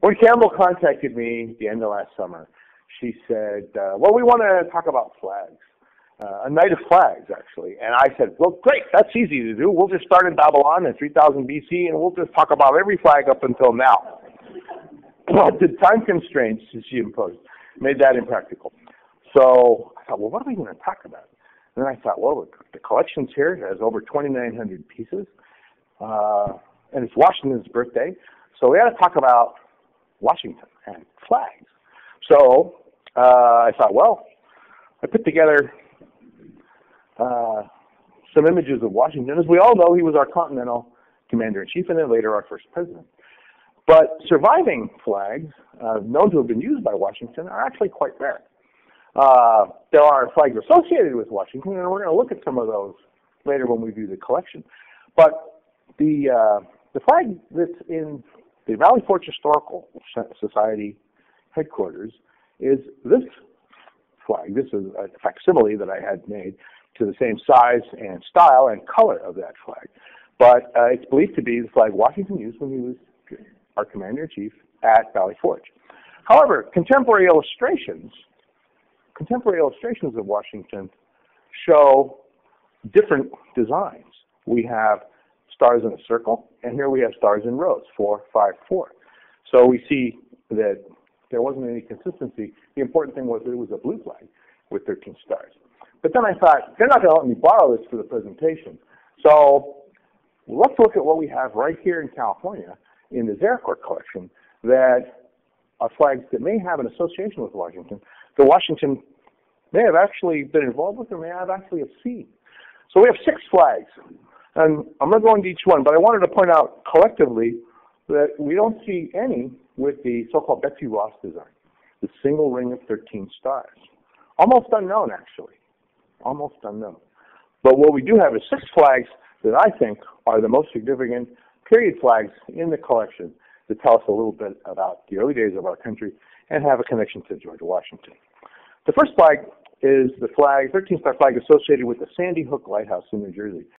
When Campbell contacted me at the end of last summer, she said, well, we want to talk about flags, a night of flags, actually. And I said, well, great, that's easy to do. We'll just start in Babylon in 3000 BC, and we'll just talk about every flag up until now. But the time constraints she imposed made that impractical. So I thought, well, what are we going to talk about? And then I thought, well, the collection's here. It has over 2,900 pieces, and it's Washington's birthday. So we had to talk about Washington and flags. So I thought, well, I put together some images of Washington. As we all know, he was our continental commander-in-chief and then later our first president. But surviving flags known to have been used by Washington are actually quite rare. There are flags associated with Washington, and we're going to look at some of those later when we view the collection. But the flag that's in the Valley Forge Historical Society headquarters is this flag. This is a facsimile that I had made to the same size and style and color of that flag. But it's believed to be the flag Washington used when he was our commander-in-chief at Valley Forge. However, contemporary illustrations of Washington show different designs. We have stars in a circle, and here we have stars in rows, 4, 5, 4. So we see that there wasn't any consistency. The important thing was that it was a blue flag with 13 stars. But then I thought, they're not going to let me borrow this for the presentation. So let's look at what we have right here in California in the Zaricor collection that are flags that may have an association with Washington, that Washington may have actually been involved with or may have actually have seen. So we have 6 flags. And I'm not going to each one, but I wanted to point out collectively that we don't see any with the so-called Betsy Ross design, the single ring of 13 stars. Almost unknown, actually. Almost unknown. But what we do have is 6 flags that I think are the most significant period flags in the collection that tell us a little bit about the early days of our country and have a connection to George Washington. The first flag is the flag, 13-star flag associated with the Sandy Hook Lighthouse in New Jersey.